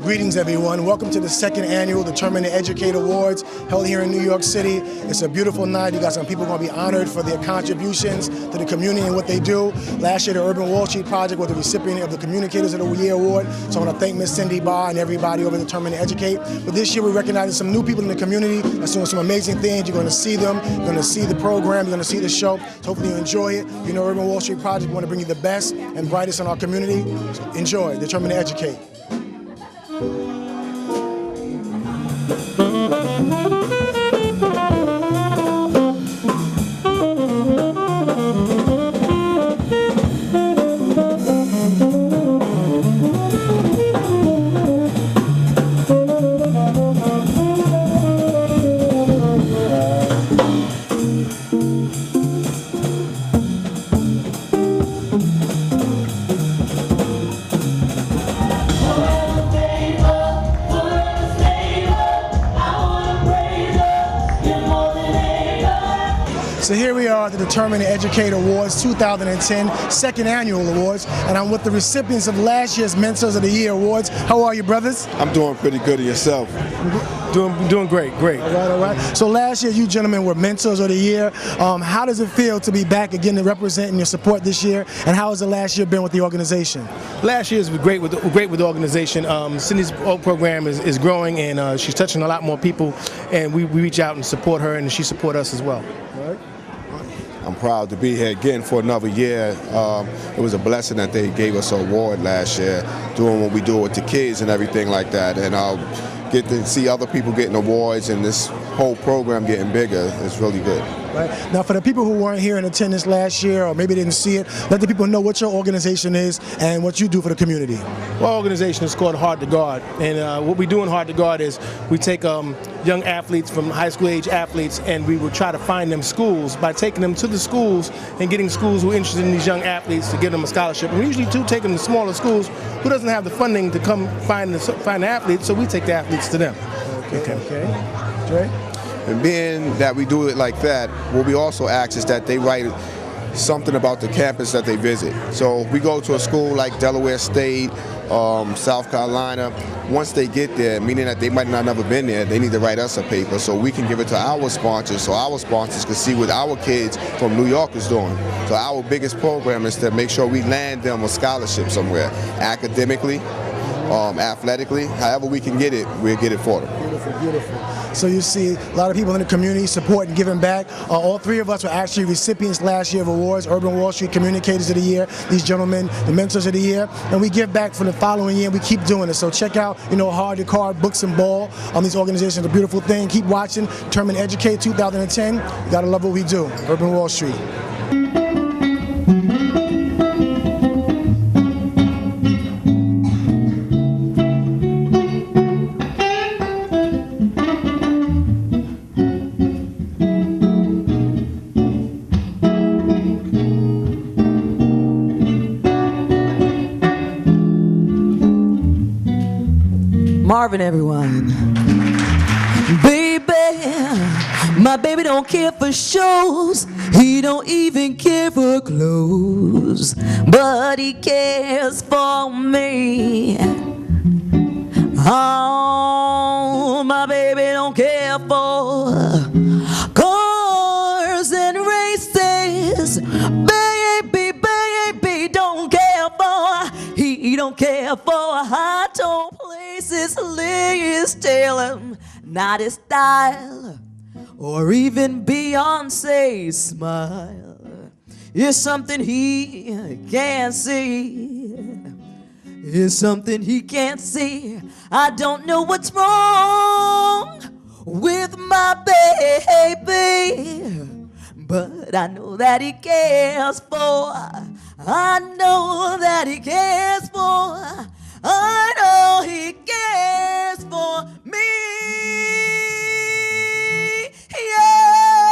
Greetings, everyone. Welcome to the second annual Determine to Educate Awards held here in New York City. It's a beautiful night. You got some people going to be honored for their contributions to the community and what they do. Last year, the Urban Wall Street Project was the recipient of the Communicators of the Year Award. So I want to thank Miss Cindy Barr and everybody over at Determine to Educate. But this year, we're recognizing some new people in the community that's doing some amazing things. You're going to see them. You're going to see the program. You're going to see the show. So hopefully you enjoy it. You know, Urban Wall Street Project, we want to bring you the best and brightest in our community. So enjoy. Determine to Educate. So here we are at the Determine to Educate Awards 2010, second annual awards, and I'm with the recipients of last year's Mentors of the Year Awards. How are you, brothers? I'm doing pretty good. At yourself? Doing great. All right. So last year, you gentlemen were Mentors of the Year. How does it feel to be back again to represent your support this year, and how has the last year been with the organization? Last year was great with the organization. Cindy's program is growing, and she's touching a lot more people, and we reach out and support her, and she support us as well. All right. I'm proud to be here again for another year. It was a blessing that they gave us an award last year, doing what we do with the kids and everything like that. And get to see other people getting awards and this whole program getting bigger. It's really good. Right. Now, for the people who weren't here in attendance last year or maybe didn't see it, let the people know what your organization is and what you do for the community. Well, our organization is called Hard to Guard, and what we do in Hard to Guard is we take young athletes from high school age athletes, and we will try to find them schools by taking them to the schools and getting schools who are interested in these young athletes to give them a scholarship. And we usually do take them to smaller schools who doesn't have the funding to come find the athletes, so we take the athletes to them. Okay. Jay? And being that we do it like that, what we also ask is that they write something about the campus that they visit. So if we go to a school like Delaware State, South Carolina, once they get there, meaning that they might not have never been there, they need to write us a paper so we can give it to our sponsors, so our sponsors can see what our kids from New York is doing. So our biggest program is to make sure we land them a scholarship somewhere, academically, athletically, however we can get it, we'll get it for them. Beautiful. So you see a lot of people in the community support and giving back. All three of us were actually recipients last year of awards, Urban Wall Street Communicators of the Year, these gentlemen, the Mentors of the Year, and we give back for the following year. We keep doing it. So check out, Hard to Guard, Books and Ball. These organizations are a beautiful thing. Keep watching. Determine to Educate 2010. You gotta love what we do. Urban Wall Street. Marvin, everyone. Baby, my baby don't care for shows. He don't even care for clothes, but he cares for me. Oh, my baby don't care for cars and races. Baby don't care for. He don't care for high tone places. Liz tell him not his style, or even Beyonce's smile is something he can't see. Is something he can't see. I don't know what's wrong with my baby, but I know that he cares for. I know that he cares for. I know he cares for me. Yeah.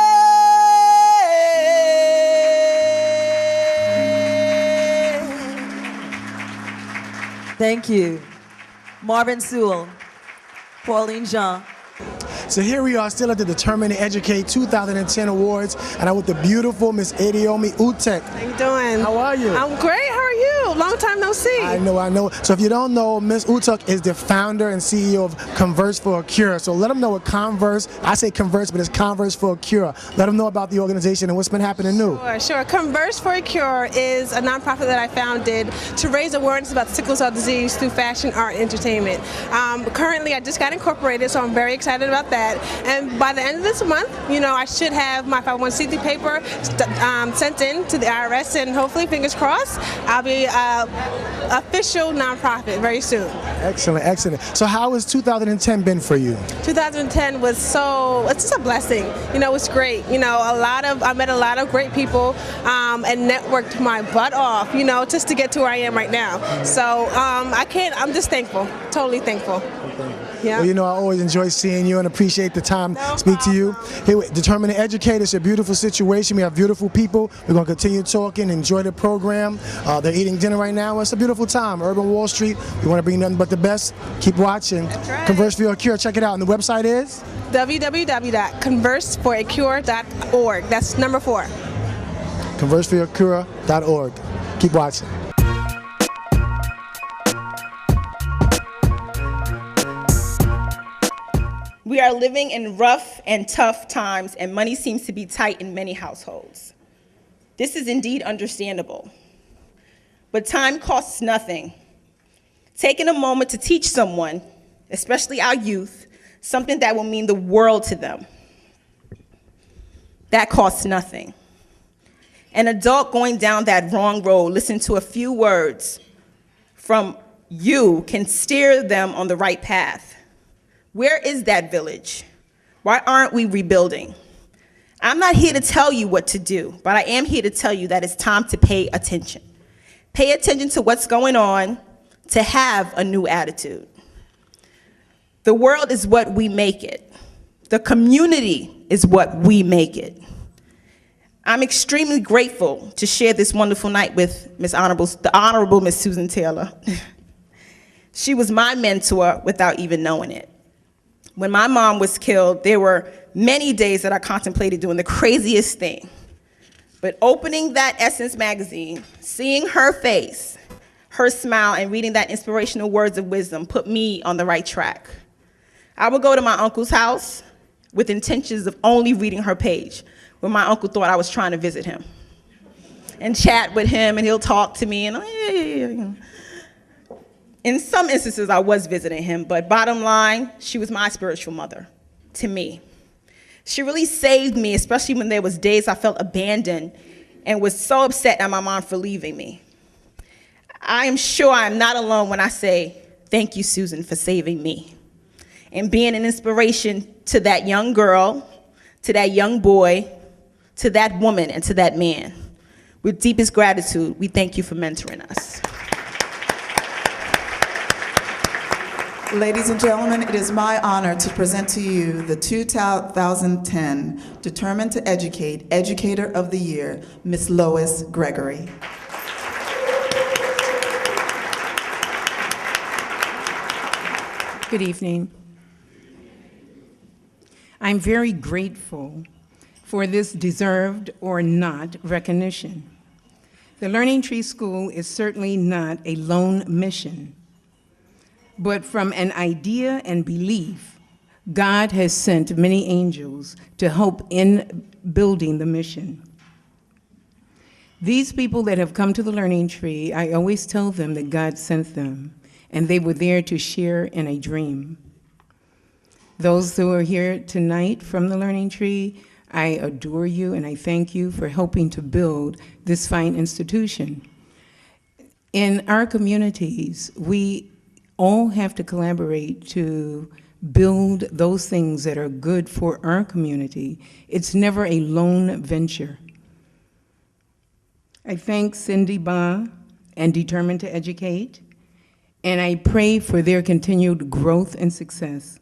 Thank you. Marvin Sewell, Pauline Jean. So here we are still at the Determine to Educate 2010 Awards, and I'm with the beautiful Miss Adiomi Utek. How you doing? How are you? I'm great. How are you? you. Long time no see. I know. So if you don't know, Ms. Utuk is the founder and CEO of Converse for a Cure. So let them know what Converse, I say Converse, but it's Converse for a Cure. Let them know about the organization and what's been happening new. Sure. Converse for a Cure is a nonprofit that I founded to raise awareness about sickle cell disease through fashion, art, and entertainment. Currently, I just got incorporated, so I'm very excited about that. And by the end of this month, I should have my 501c3 paper sent in to the IRS, and hopefully, fingers crossed, I'll be official nonprofit very soon. Excellent. So how has 2010 been for you? 2010 was it's just a blessing. It's great. I met a lot of great people and networked my butt off, just to get to where I am right now. So I'm just thankful, totally thankful. Yeah. Well, I always enjoy seeing you and appreciate the time to speak to you. Here, Determined to Educate, it's a beautiful situation. We have beautiful people. We're going to continue talking, enjoy the program. They're eating dinner right now. It's a beautiful time. Urban Wall Street, we want to bring nothing but the best. Keep watching. That's right. Converse for a Cure, check it out. And the website is? www.converseforacure.org. That's number 4. converseforacure.org. Keep watching. We are living in rough and tough times, and money seems to be tight in many households. This is indeed understandable. But time costs nothing. Taking a moment to teach someone, especially our youth, something that will mean the world to them, that costs nothing. An adult going down that wrong road, listening to a few words from you can steer them on the right path. Where is that village? Why aren't we rebuilding? I'm not here to tell you what to do, but I am here to tell you that it's time to pay attention. Pay attention to what's going on, to have a new attitude. The world is what we make it. The community is what we make it. I'm extremely grateful to share this wonderful night with the Honorable Miss Susan Taylor. She was my mentor without even knowing it. When my mom was killed, there were many days that I contemplated doing the craziest thing. But opening that Essence magazine, seeing her face, her smile, and reading that inspirational words of wisdom put me on the right track. I would go to my uncle's house with intentions of only reading her page, when my uncle thought I was trying to visit him and chat with him, and he'll talk to me, and yeah. In some instances, I was visiting him, but bottom line, she was my spiritual mother to me. She really saved me, especially when there was days I felt abandoned and was so upset at my mom for leaving me. I am sure I am not alone when I say, thank you, Susan, for saving me and being an inspiration to that young girl, to that young boy, to that woman, and to that man. With deepest gratitude, we thank you for mentoring us. Ladies and gentlemen, it is my honor to present to you the 2010 Determined to Educate Educator of the Year, Ms. Lois Gregory. Good evening. I'm very grateful for this deserved or not recognition. The Learning Tree School is certainly not a lone mission, but from an idea and belief, God has sent many angels to help in building the mission. These people that have come to the Learning Tree, I always tell them that God sent them, and they were there to share in a dream. Those who are here tonight from the Learning Tree, I adore you and I thank you for helping to build this fine institution. In our communities, we all have to collaborate to build those things that are good for our community. It's never a lone venture. I thank Cindy Ba and Determined to Educate, and I pray for their continued growth and success.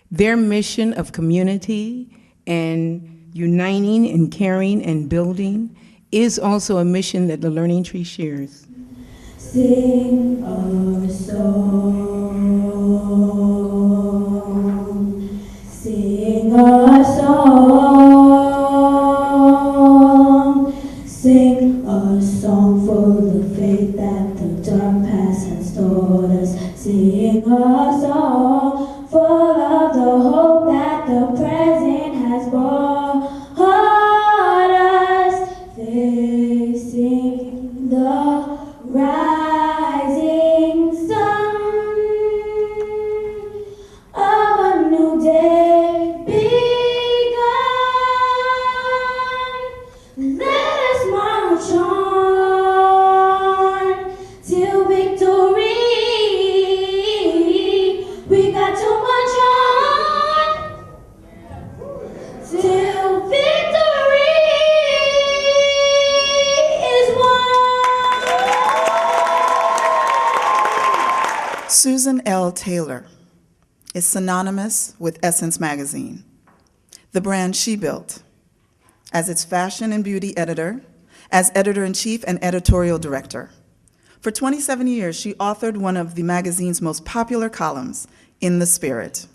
Their mission of community and uniting and caring and building is also a mission that the Learning Tree shares. Sing our song, sing our song, sing our song for the faith sing a song full of the hope that the present has brought us, facing the rising sun of a new day begun. Let us march on till victory. We got to march on till victory is won. Susan L. Taylor is synonymous with Essence magazine, the brand she built as its fashion and beauty editor, as editor-in-chief and editorial director. For 27 years, she authored one of the magazine's most popular columns, In the Spirit.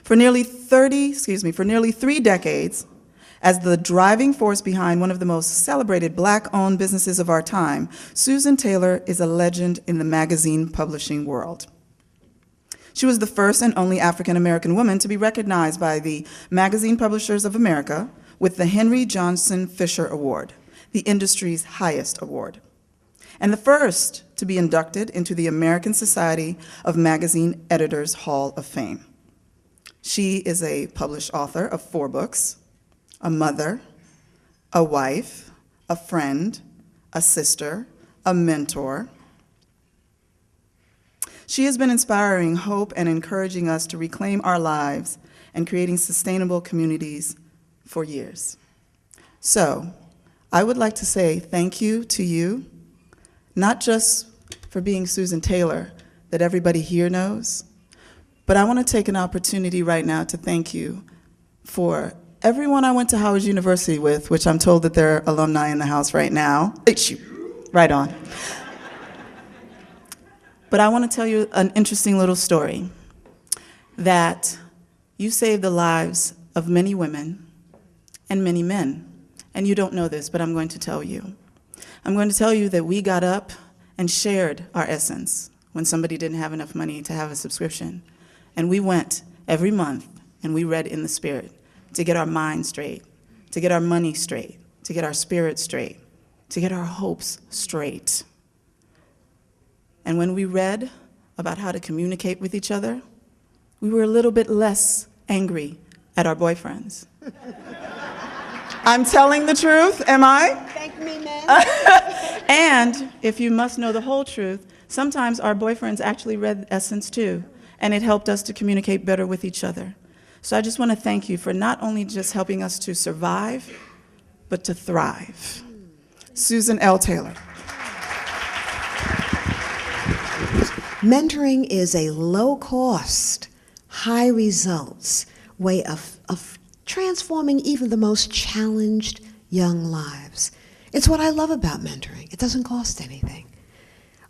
For nearly 3 decades, as the driving force behind one of the most celebrated Black-owned businesses of our time, Susan Taylor is a legend in the magazine publishing world. She was the first and only African-American woman to be recognized by the Magazine Publishers of America with the Henry Johnson Fisher Award, the industry's highest award, and the first to be inducted into the American Society of Magazine Editors Hall of Fame. She is a published author of 4 books, a mother, a wife, a friend, a sister, a mentor. She has been inspiring hope and encouraging us to reclaim our lives and creating sustainable communities for years. So, I would like to say thank you to you, not just for being Susan Taylor that everybody here knows, but I want to take an opportunity right now to thank you for everyone I went to Howard University with, which I'm told that there are alumni in the house right now. Right on. But I want to tell you an interesting little story, that you saved the lives of many women and many men. And you don't know this, but I'm going to tell you. I'm going to tell you that we got up and shared our essence when somebody didn't have enough money to have a subscription. And we went every month and we read In the Spirit to get our mind straight, to get our money straight, to get our spirit straight, to get our hopes straight. And when we read about how to communicate with each other, we were a little bit less angry at our boyfriends. I'm telling the truth, am I? Thank me, ma'am. And if you must know the whole truth, sometimes our boyfriends actually read Essence too, and it helped us to communicate better with each other. So I just want to thank you for not only just helping us to survive, but to thrive. Susan L. Taylor. Mentoring is a low-cost, high-results way of transforming even the most challenged young lives. It's what I love about mentoring. It doesn't cost anything.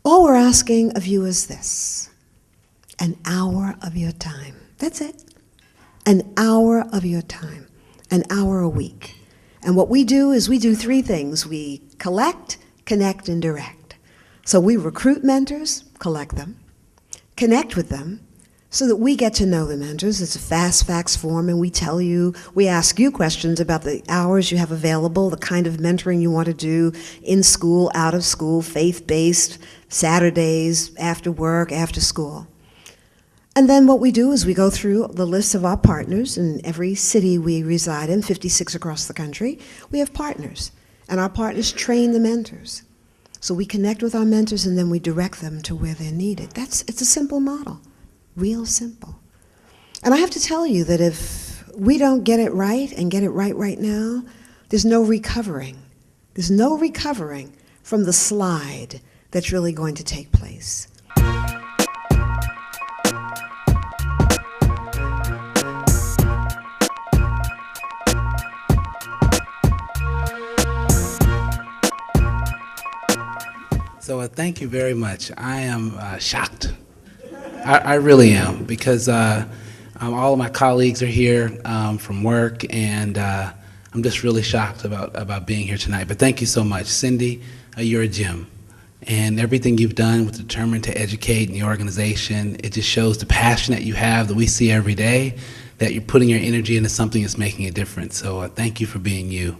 All we're asking of you is this: an hour of your time. That's it. An hour of your time, an hour a week. And what we do is we do 3 things. We collect, connect, and direct. So we recruit mentors, collect them, connect with them, so that we get to know the mentors. It's a fast facts form, and we ask you questions about the hours you have available, the kind of mentoring you want to do in school, out of school, faith-based, Saturdays, after work, after school. And then what we do is we go through the list of our partners in every city we reside in, 56 across the country. We have partners, and our partners train the mentors. So we connect with our mentors, and then we direct them to where they're needed. It's a simple model, real simple. And I have to tell you that if we don't get it right and get it right now, there's no recovering. There's no recovering from the slide that's really going to take place. So thank you very much. I am shocked. I really am, because all of my colleagues are here from work, and I'm just really shocked about being here tonight. But thank you so much. Cindy, you're a gem. And everything you've done with Determined to Educate and the organization, it just shows the passion that you have that we see every day, that you're putting your energy into something that's making a difference. So thank you for being you.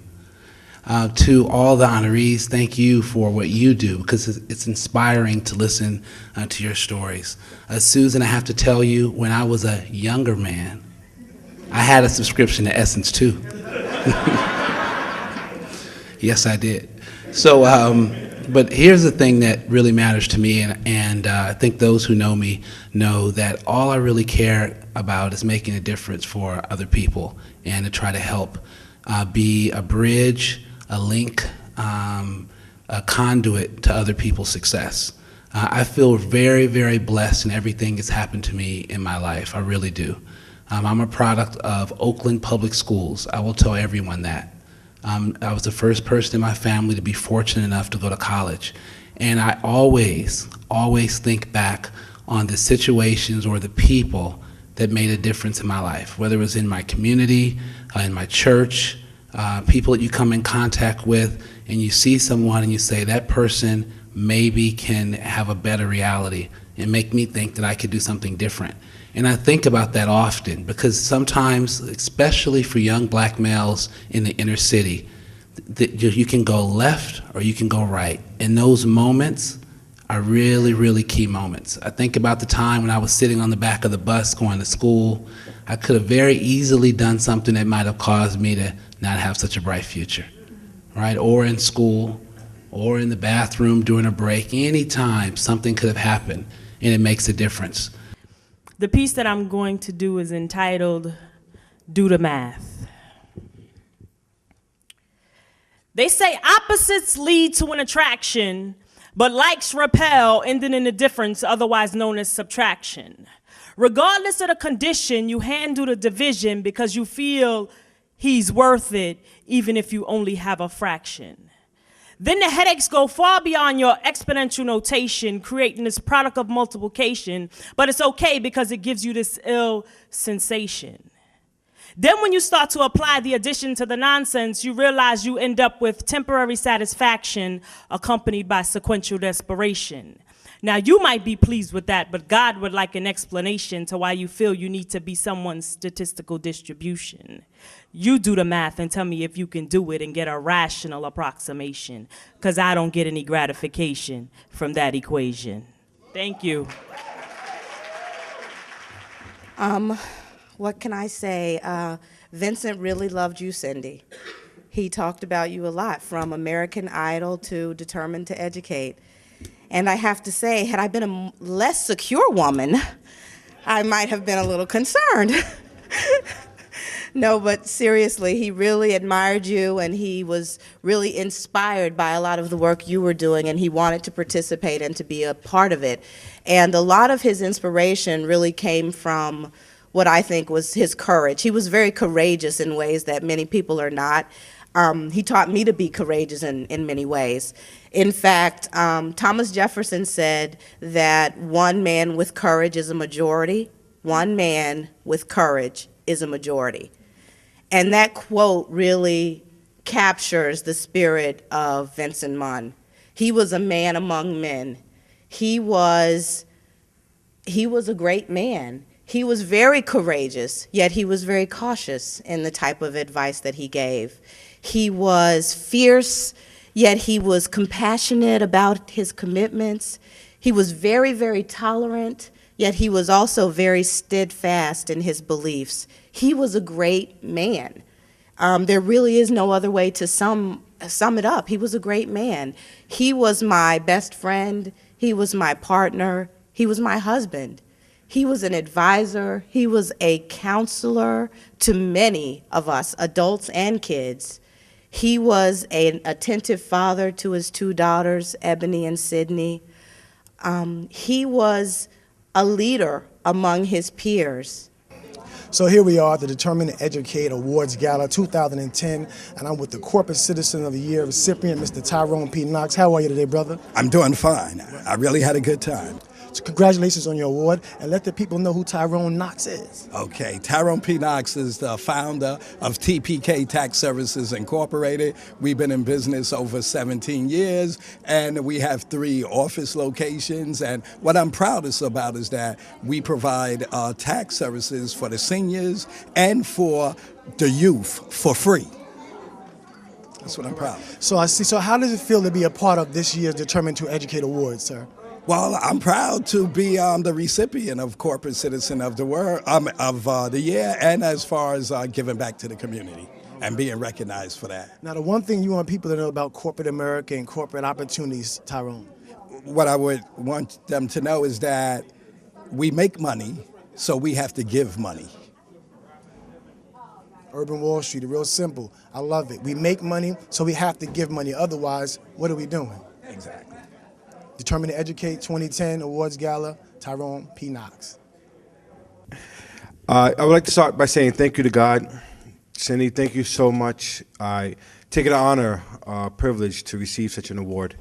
To all the honorees, thank you for what you do, because it's inspiring to listen to your stories. Susan, I have to tell you, when I was a younger man, I had a subscription to Essence too. Yes, I did. So, but here's the thing that really matters to me, and I think those who know me know that all I really care about is making a difference for other people and to try to help be a bridge, a link, a conduit to other people's success. I feel very, very blessed in everything that's happened to me in my life. I really do. I'm a product of Oakland Public Schools. I will tell everyone that. I was the first person in my family to be fortunate enough to go to college. And I always think back on the situations or the people that made a difference in my life, whether it was in my community, in my church, people that you come in contact with, and you see someone and you say, that person maybe can have a better reality and make me think that I could do something different. And I think about that often, because sometimes, especially for young black males in the inner city, you can go left or you can go right. And those moments are really, really key moments. I think about the time when I was sitting on the back of the bus going to school. I could have very easily done something that might have caused me to not have such a bright future, right? Or in school, or in the bathroom during a break. Any time something could have happened, and it makes a difference. The piece that I'm going to do is entitled, Do the Math. They say opposites lead to an attraction, but likes repel, ending in a difference, otherwise known as subtraction. Regardless of the condition, you handle the division because you feel he's worth it, even if you only have a fraction. Then the headaches go far beyond your exponential notation, creating this product of multiplication, but it's okay because it gives you this ill sensation. Then when you start to apply the addition to the nonsense, you realize you end up with temporary satisfaction accompanied by sequential desperation. Now, you might be pleased with that, but God would like an explanation to why you feel you need to be someone's statistical distribution. You do the math and tell me if you can do it and get a rational approximation, because I don't get any gratification from that equation. Thank you. What can I say? Vincent really loved you, Cindy. He talked about you a lot, from American Idol to Determined to Educate. And I have to say, had I been a less secure woman, I might have been a little concerned. No, but seriously, he really admired you, and he was really inspired by a lot of the work you were doing, and he wanted to participate and to be a part of it. And a lot of his inspiration really came from what I think was his courage. He was very courageous in ways that many people are not. He taught me to be courageous in many ways. In fact, Thomas Jefferson said that one man with courage is a majority. One man with courage is a majority. And that quote really captures the spirit of Vincent Munn. He was a man among men. He was a great man. He was very courageous, yet he was very cautious in the type of advice that he gave. He was fierce, yet he was compassionate about his commitments. He was very, very tolerant, yet he was also very steadfast in his beliefs. He was a great man. There really is no other way to sum it up. He was a great man. He was my best friend. He was my partner. He was my husband. He was an advisor. He was a counselor to many of us, adults and kids. He was an attentive father to his two daughters, Ebony and Sydney. He was a leader among his peers. So here we are at the Determined to Educate Awards Gala 2010, and I'm with the Corporate Citizen of the Year recipient, Mr. Tyrone P. Knox. How are you today, brother? I'm doing fine. I really had a good time. So congratulations on your award, and let the people know who Tyrone Knox is. Okay, Tyrone P. Knox is the founder of TPK Tax Services Incorporated. We've been in business over 17 years, and we have 3 office locations. And what I'm proudest about is that we provide tax services for the seniors and for the youth for free. That's what I'm proud of. So I see. So how does it feel to be a part of this year's Determined to Educate Awards, sir? Well, I'm proud to be the recipient of Corporate Citizen of the the Year, and as far as giving back to the community and being recognized for that. Now, the one thing you want people to know about corporate America and corporate opportunities, Tyrone. What I would want them to know is that we make money, so we have to give money. Urban Wall Street, real simple. I love it. We make money, so we have to give money. Otherwise, what are we doing? Exactly. Determined to Educate 2010 Awards Gala, Tyrone P. Knox. I would like to start by saying thank you to God. Cindy, thank you so much. I take it an honor, privilege to receive such an award.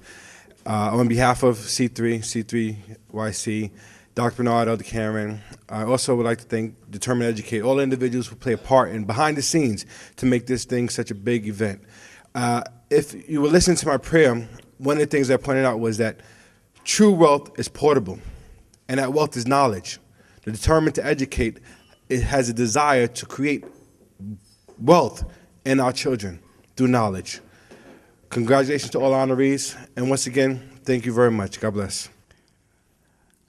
On behalf of C3YC, Dr. Bernard, Elder Karen, I also would like to thank Determined to Educate, all the individuals who play a part in behind the scenes to make this thing such a big event. If you were listening to my prayer, one of the things I pointed out was that true wealth is portable, and that wealth is knowledge. The Determined to Educate, it has a desire to create wealth in our children through knowledge. Congratulations to all honorees, and once again, thank you very much. God bless.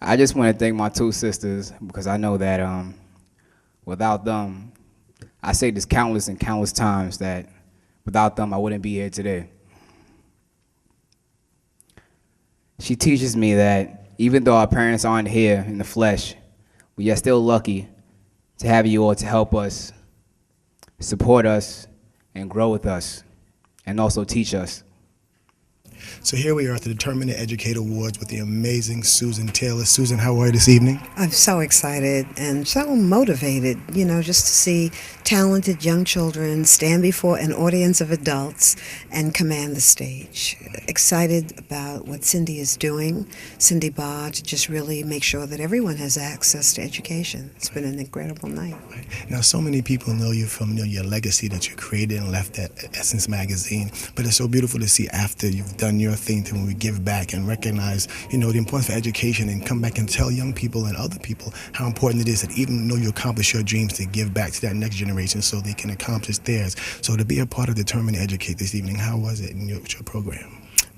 I just want to thank my 2 sisters because I know that without them, I say this countless and countless times that without them I wouldn't be here today. She teaches me that even though our parents aren't here in the flesh, we are still lucky to have you all to help us, support us, and grow with us, and also teach us. So here we are at the Determined to Educate Awards with the amazing Susan Taylor. Susan, how are you this evening? I'm so excited and so motivated, you know, just to see talented young children stand before an audience of adults and command the stage. Excited about what Cindy is doing, Cindy Barr, to just really make sure that everyone has access to education. It's been an incredible night. Now, so many people know you from your legacy that you created and left at Essence Magazine, but it's so beautiful to see after you've done your thing to when we give back and recognize, the importance for education and come back and tell young people and other people how important it is that even though you accomplish your dreams to give back to that next generation so they can accomplish theirs. So to be a part of Determined to Educate this evening, how was it in your program?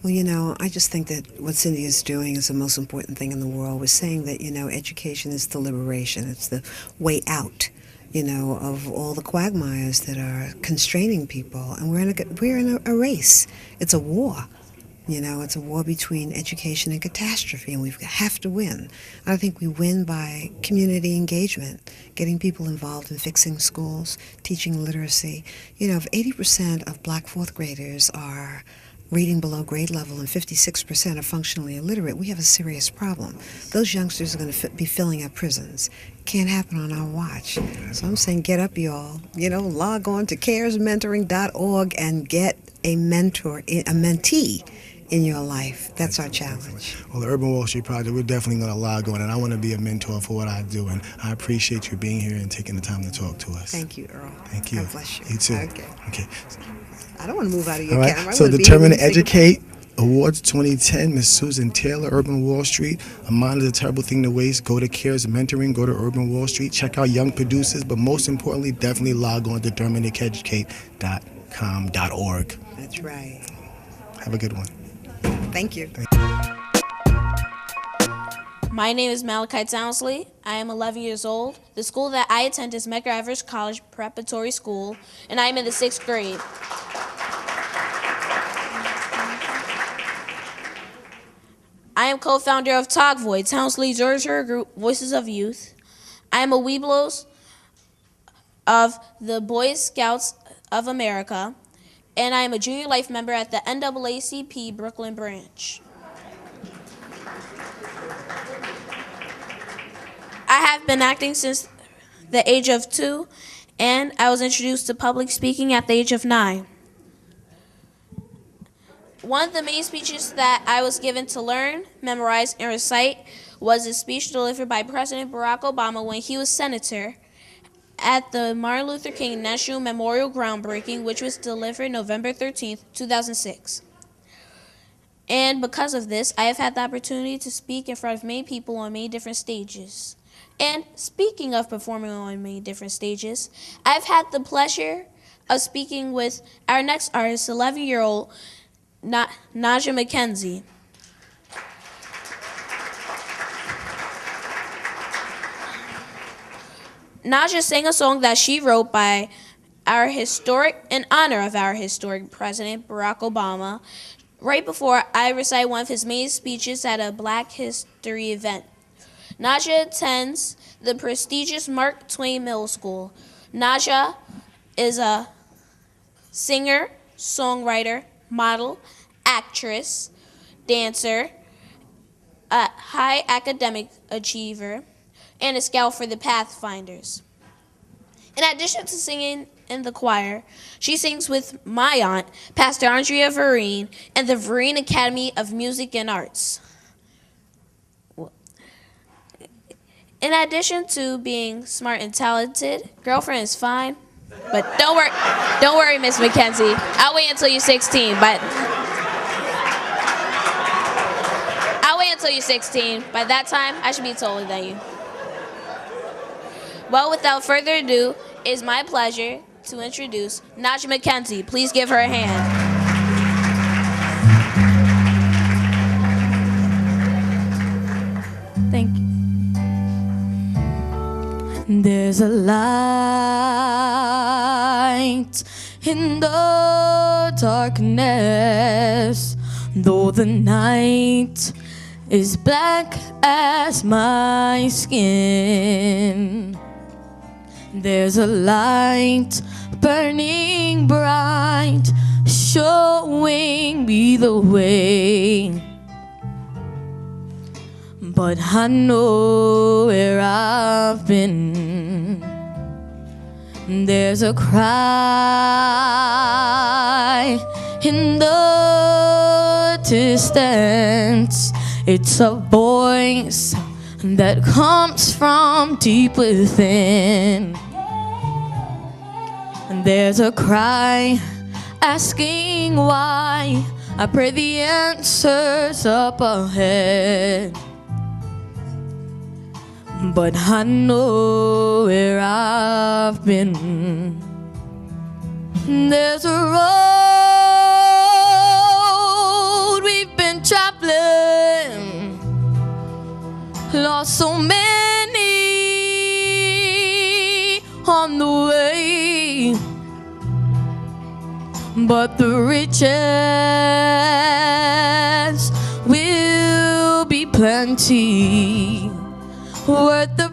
Well, I just think that what Cindy is doing is the most important thing in the world. We're saying that, education is the liberation. It's the way out, of all the quagmires that are constraining people. And we're in a race. It's a war. It's a war between education and catastrophe, and we have to win. I think we win by community engagement, getting people involved in fixing schools, teaching literacy. If 80% of black 4th graders are reading below grade level and 56% are functionally illiterate, we have a serious problem. Those youngsters are going to be filling up prisons. Can't happen on our watch. So I'm saying get up, y'all. Log on to caresmentoring.org and get a mentee in your life. That's our challenge. Well, the Urban Wall Street Project, we're definitely going to log on, and I want to be a mentor for what I do, and I appreciate you being here and taking the time to talk to us. Thank you, Earl. Thank you. God bless you. You too. Okay. I don't want to move out of your All right. camera. So Determined to Educate Awards 2010, Miss Susan Taylor, Urban Wall Street. A mind is a terrible thing to waste. Go to CARES Mentoring, go to Urban Wall Street, check out young producers, but most importantly, definitely log on to determinededucate.com.org. That's right. Have a good one. Thank you. My name is Malachi Townsley. I am 11 years old. The school that I attend is Medgar Evers College Preparatory School, and I am in the 6th grade. I am co-founder of Talkvoy, Townsley's literature group, Voices of Youth. I am a Webelos of the Boy Scouts of America, and I am a junior life member at the NAACP Brooklyn branch. I have been acting since the age of 2, and I was introduced to public speaking at the age of 9. One of the main speeches that I was given to learn, memorize, and recite was a speech delivered by President Barack Obama when he was senator at the Martin Luther King National Memorial groundbreaking, which was delivered November 13th, 2006. And because of this, I have had the opportunity to speak in front of many people on many different stages. And speaking of performing on many different stages, I've had the pleasure of speaking with our next artist, 11-year-old Naja McKenzie. Naja sang a song that she wrote in honor of our historic President Barack Obama, right before I recite one of his main speeches at a Black History event. Naja attends the prestigious Mark Twain Middle School. Naja is a singer, songwriter, model, actress, dancer, a high academic achiever, and a scout for the Pathfinders. In addition to singing in the choir, she sings with my aunt, Pastor Andrea Vereen, and the Vereen Academy of Music and Arts. In addition to being smart and talented, girlfriend is fine. But don't worry, Miss McKenzie. I'll wait until you're 16. By that time, I should be taller than you. Well, without further ado, it's my pleasure to introduce Naja McKenzie. Please give her a hand. Thank you. There's a light in the darkness, though the night is black as my skin. There's a light burning bright, showing me the way. But I know where I've been. There's a cry in the distance. It's a voice that comes from deep within. And there's a cry asking why. I pray the answer's up ahead. But I know where I've been. There's a road we've been traveling, lost so many on the way, but the riches will be plenty, worth the